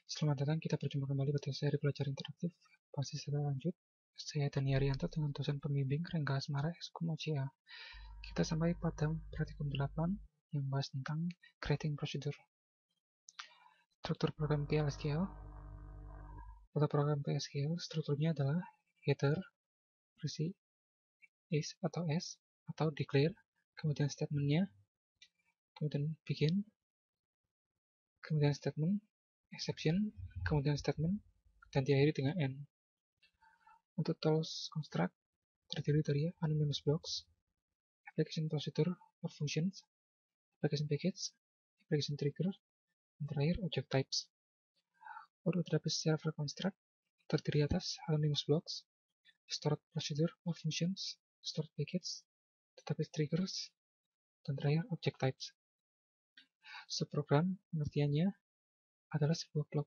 Selamat datang, kita berjumpa kembali pada seri belajar interaktif basis data lanjut. Saya Dani Arianto dengan dosen pembimbing Rengga Asmara Eskum OCA. Kita sampai pada praktikum 8 yang bahas tentang creating procedure. Struktur program PLSQL. Pada program PLSQL, strukturnya adalah header, berisi is atau s, atau declare, kemudian statementnya, kemudian begin, kemudian statement, exception, kemudian statement, dan diakhiri dengan end. Untuk tools construct terdiri dari anonymous blocks, application procedure or functions, application package, application trigger, dan terakhir object types. Untuk database server construct terdiri atas anonymous blocks, stored procedure or functions, stored package, database triggers, dan terakhir object types. Subprogram pengertiannya adalah sebuah blok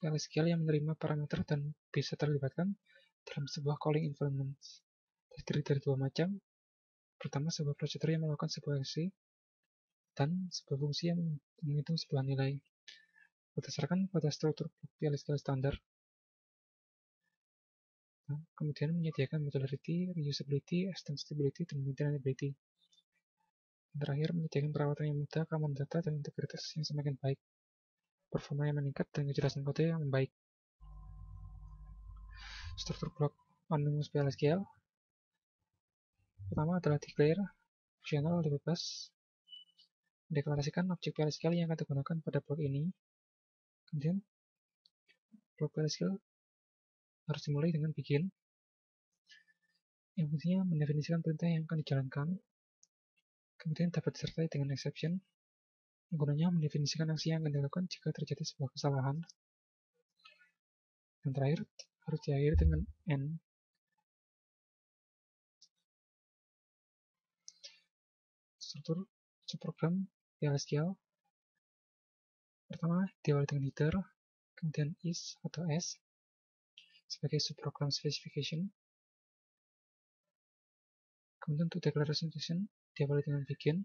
PLSQL yang menerima parameter dan bisa terlibatkan dalam sebuah calling environment. Terdiri dari dua macam. Pertama, sebuah prosedur yang melakukan sebuah aksi, dan sebuah fungsi yang menghitung sebuah nilai. Berdasarkan pada struktur PLSQL standar, kemudian menyediakan modularity, reusability, extensibility, dan maintainability. Dan terakhir, menyediakan perawatan yang mudah, keamanan data, dan integritas yang semakin baik, performa yang meningkat, dan kejelasan kode yang baik. Struktur blok anonymous PLSQL pertama adalah declare, opsional atau bebas, mendeklarasikan objek PLSQL yang akan digunakan pada blok ini. Kemudian, blok PLSQL harus dimulai dengan begin, yang fungsinya mendefinisikan perintah yang akan dijalankan. Kemudian dapat disertai dengan exception, yang gunanya mendefinisikan aksi yang akan dilakukan jika terjadi sebuah kesalahan. Dan terakhir, harus diakhiri dengan end. Struktur subprogram PLSQL pertama diawali dengan header, kemudian is atau s sebagai subprogram specification. Kemudian untuk declaration section diawali dengan begin.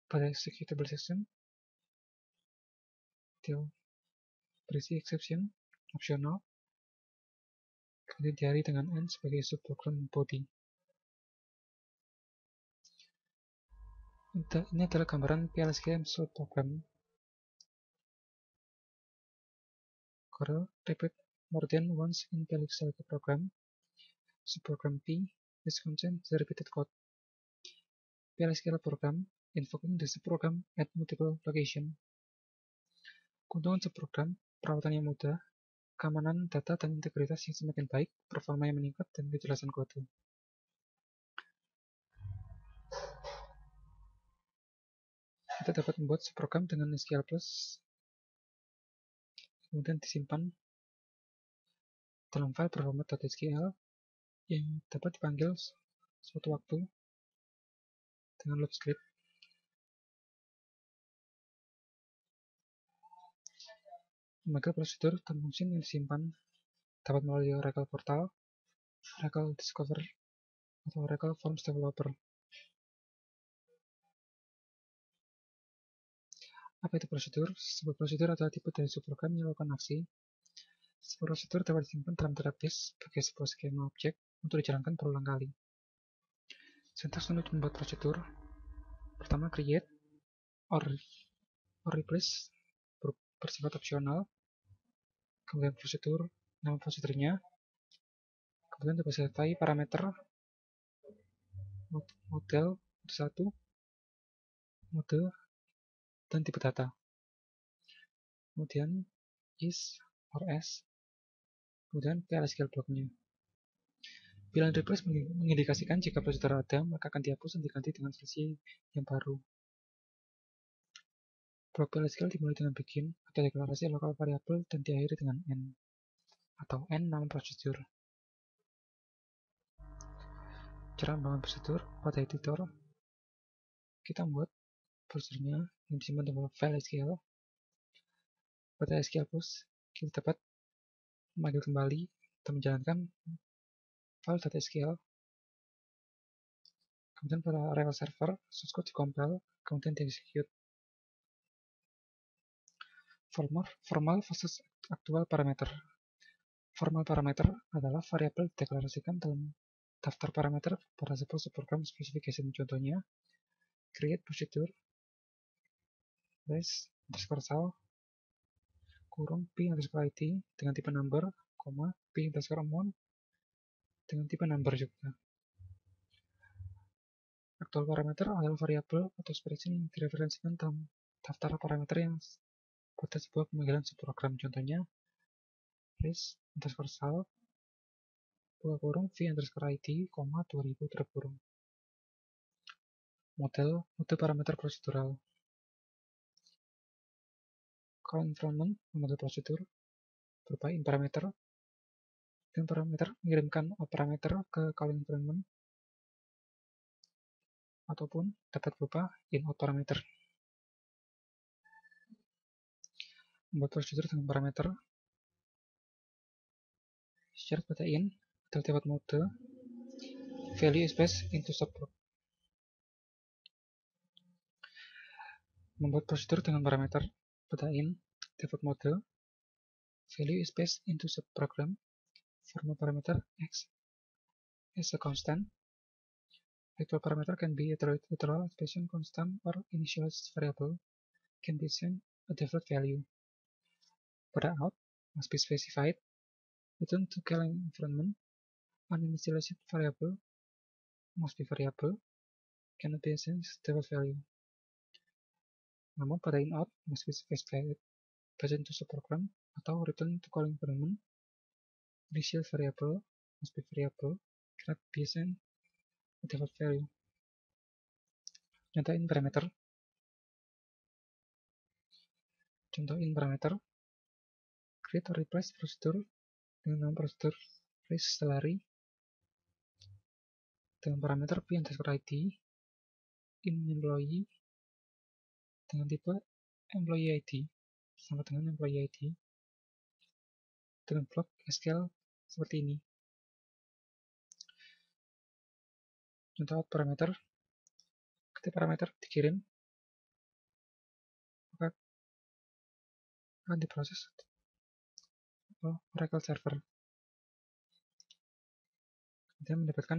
Pada executable section dia berisi exception optional. Kemudian diakhiri dengan end sebagai subprogram body. Ini adalah gambaran PLSQL subprogram. Curl repeat more than once in PLSQL program. Subprogram P is contain the repeated code. PLSQL program invoking the subprogram at multiple location. Keuntungan subprogram, perawatan yang mudah, keamanan data dan integritas yang semakin baik, performa yang meningkat, dan kejelasan kode. Kita dapat membuat subprogram dengan SQL Plus, kemudian disimpan dalam file berformat.sql yang dapat dipanggil suatu waktu dengan loop script. Lembaga prosedur dan fungsi yang disimpan dapat melalui Oracle Portal, Oracle Discover, atau Oracle Forms Developer. Apa itu prosedur? Sebuah prosedur adalah tipe dari subprogram yang melakukan aksi. Sebuah prosedur dapat disimpan dalam database sebagai sebuah skema objek untuk dijalankan berulang kali. Sintaks untuk membuat prosedur: pertama, create or replace bersifat opsional, kemudian prosedur, nama prosedurnya, kemudian dapat disertai parameter, model, satu, mode, dan tipe data. Kemudian is or s, kemudian PLSQL blocknya. Pilihan replace mengindikasikan jika prosedur ada, maka akan dihapus dan diganti dengan versi yang baru. Blok PLSQL dimulai dengan begin atau deklarasi lokal variabel dan diakhiri dengan n atau n nama prosedur. Cara membangun prosedur pada editor, kita membuat prosedurnya yang disimpan dalam file SQL. Pada SQL Plus, kita dapat memanggil kembali atau menjalankan file .sql. Kemudian pada Oracle Server, source code dikompil, kemudian diexecute. Formal versus aktual parameter. Formal parameter adalah variabel dideklarasikan dalam daftar parameter pada sebuah subprogram specification. Contohnya, create procedure list underscore sal kurung p underscore id dengan tipe number, p underscore amount dengan tipe number juga. Aktual parameter adalah variabel atau expression yang direferensikan dalam daftar parameter yang pada sebuah pemanggilan subprogram. Contohnya, list underscore sal buka kurung v underscore id, 2000 tutup kurung. Mode parameter prosedural. Call environment memodel prosedur berupa in parameter dan parameter mengirimkan out parameter ke call environment ataupun dapat berupa in out parameter. Membuat prosedur dengan parameter syarat pada in atau default mode value is passed into subprogram. Membuat prosedur dengan parameter pada in default mode value is passed into subprogram. Formal parameter x is a constant. Actual parameter can be literal expression, constant, or initialized variable can be assigned a default value. Pada out must be specified. Return to calling environment. Uninitialized variable must be variable, cannot be assigned default value. Namun pada in out must be specified. Passed into subprogram atau return to calling environment. Initial variable must be variable, cannot be assigned default value. Contoh in parameter. Create or replace prosedur dengan nama prosedur list salary dengan parameter p underscore id in employee dengan tipe employee id sama dengan employee id dengan blok SQL seperti ini. Contoh out parameter. Ketika parameter dikirim maka akan diproses Oracle server. Kemudian mendapatkan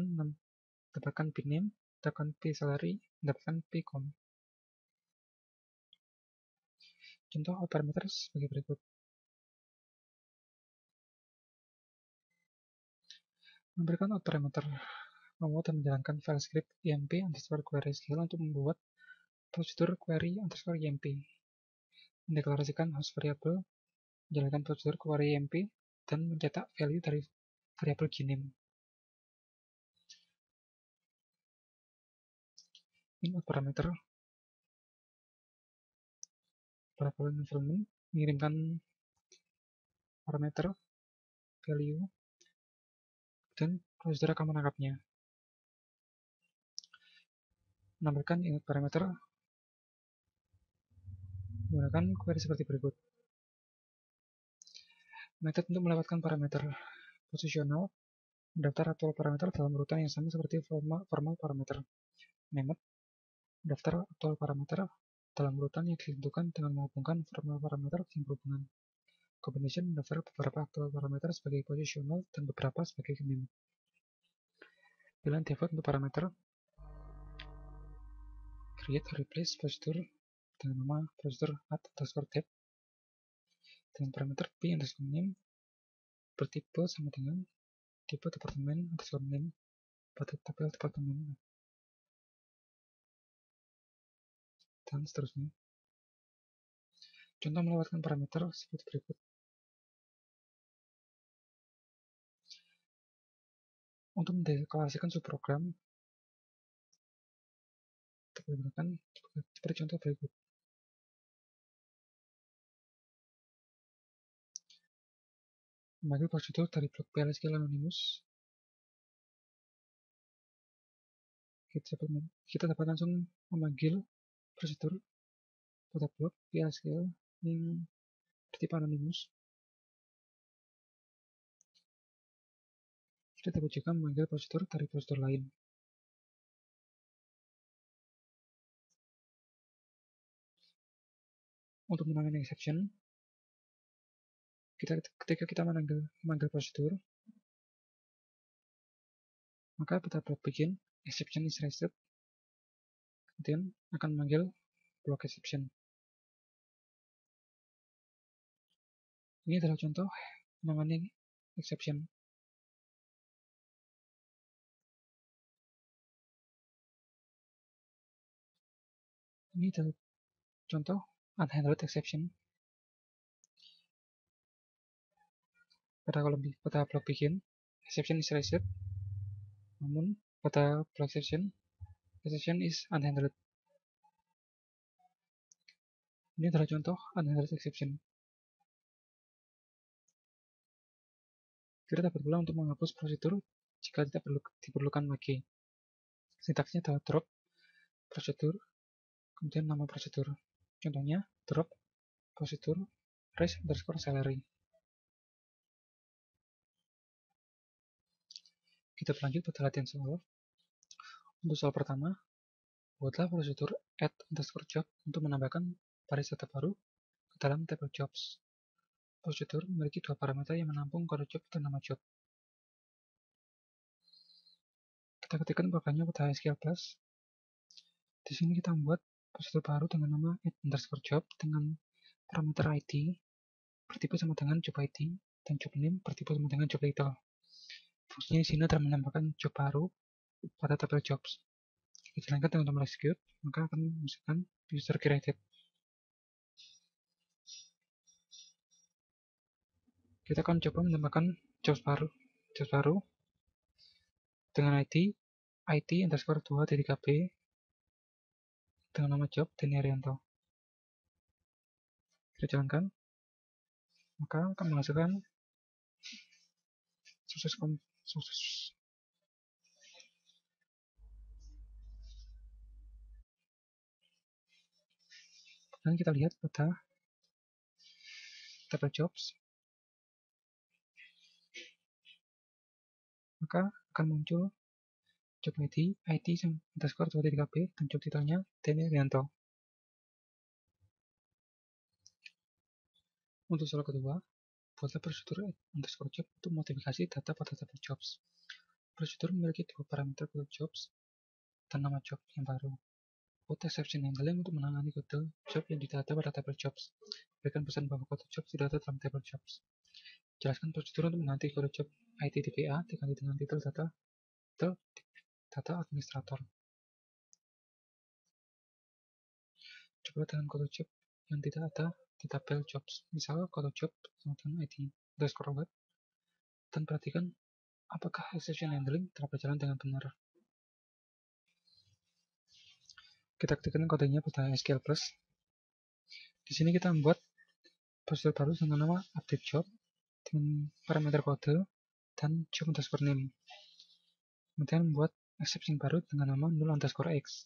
p name, mendapatkan p salary, mendapatkan p com. Contoh out parameter sebagai berikut. Memberikan out parameter, membuat dan menjalankan file script imp underscore query skill untuk membuat prosedur query underscore imp. Mendeklarasikan host variable, menjalankan prosedur query imp, dan mencetak value dari variabel gname. In out parameter, variabel environment mengirimkan parameter value dan prosedur akan menangkapnya. Menambahkan in out parameter menggunakan query seperti berikut. Metode untuk melewatkan parameter posisional mendaftar aktual parameter dalam urutan yang sama seperti formal parameter. Method mendaftar aktual parameter dalam urutan yang ditentukan dengan menghubungkan formal parameter yang berhubungan. Combination mendaftar beberapa aktual parameter sebagai posisional dan beberapa sebagai gname. Pilihan default untuk parameter create or replace prosedur dengan nama prosedur add underscore depth dengan parameter p underscore name bertipe sama dengan tipe departemen underscore name pada tabel departemen dan seterusnya. Contoh melewatkan parameter seperti berikut. Untuk mendeklarasikan subprogram kita gunakan seperti contoh berikut. Memanggil prosedur dari blok PLSQL Anonymous. Kita dapat langsung memanggil prosedur pada blok PLSQL yang bertipe Anonymous. Kita dapat juga memanggil prosedur dari prosedur lain. Untuk menangani exception, Ketika kita memanggil prosedur, maka kita bikin exception is raised, kemudian akan memanggil block exception. Ini adalah contoh mengenai exception. Ini adalah contoh unhandled exception. Pada block bikin, exception is raised, namun pada block exception is unhandled. Ini adalah contoh unhandled exception. Kita dapat pula untuk menghapus prosedur jika tidak diperlukan lagi. Sintaksnya adalah drop prosedur, kemudian nama prosedur. Contohnya drop prosedur raise underscore salary. Kita berlanjut pada latihan soal. Untuk soal pertama, buatlah prosedur add underscore job untuk menambahkan baris data baru ke dalam tabel jobs. Prosedur memiliki dua parameter yang menampung kode job dan nama job. Kita ketikkan programnya pada SQL+. Di sini kita membuat prosedur baru dengan nama add underscore job dengan parameter ID bertipe sama dengan job ID dan job name bertipe sama dengan job title. Fungsinya di sini adalah menambahkan job baru pada tabel jobs. Kita jalankan dengan tombol execute, maka akan memasukkan user created. Kita akan coba menambahkan jobs baru dengan ID underscore 2.b dengan nama job Denny Arianto. Kita jalankan, maka akan menghasilkan sukses. Dan kita lihat pada tabel jobs, maka akan muncul job ID underscore 2.b dan job titelnya Denny Arianto. Untuk soal kedua, buatlah prosedur underscore job untuk modifikasi data pada tabel jobs. Prosedur memiliki dua parameter kode jobs dan nama job yang baru. Buat exception handling untuk menangani kode job yang tidak ada pada tabel jobs. Berikan pesan bahwa kode job tidak ada dalam tabel jobs. Jelaskan prosedur untuk mengganti kode job ID DBA diganti dengan titel data administrator. Coba dengan kode job yang tidak ada di tabel jobs, misal kode job sama dengan ID underscore web, dan perhatikan apakah exception handling telah berjalan dengan benar. Kita ketikkan kodenya pada SQL+. Di sini kita membuat prosedur baru dengan nama update job dengan parameter kode dan job underscore name. Kemudian membuat exception baru dengan nama null underscore x.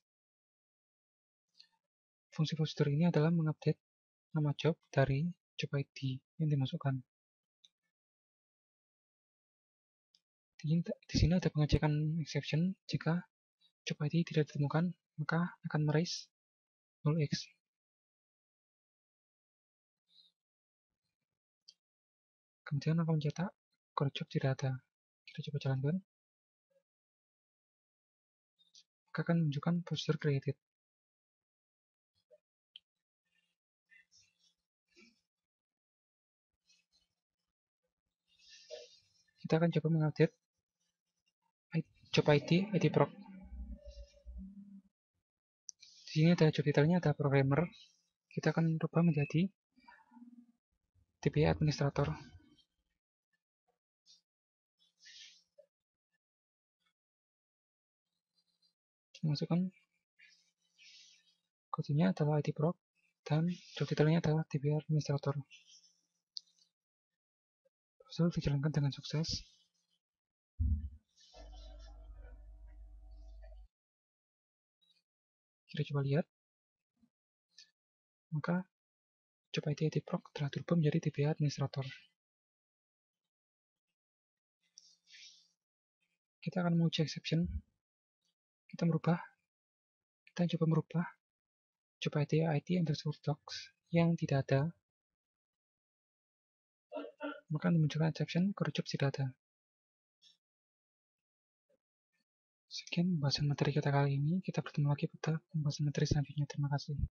Fungsi prosedur ini adalah mengupdate nama job dari job ID yang dimasukkan. Di sini ada pengecekan exception. Jika job ID tidak ditemukan, maka akan meraise null x. Kemudian akan mencetak kode job tidak ada. Kita coba jalankan. Maka akan menunjukkan prosedur created. Kita akan coba mengupdate job ID proc. Di sini ada job titelnya, ada programmer. Kita akan rubah menjadi DBA administrator. Masukkan kodenya adalah ID proc dan job titelnya adalah DBA administrator. Prosedur dijalankan dengan sukses. Kita coba lihat, maka job ID proc telah berubah menjadi DBA administrator. Kita akan menguji exception. Kita coba merubah job ID underscore docs yang tidak ada maka dimunculkan exception kerucut si data. Sekian pembahasan materi kita kali ini. Kita bertemu lagi pada pembahasan materi selanjutnya. Terima kasih.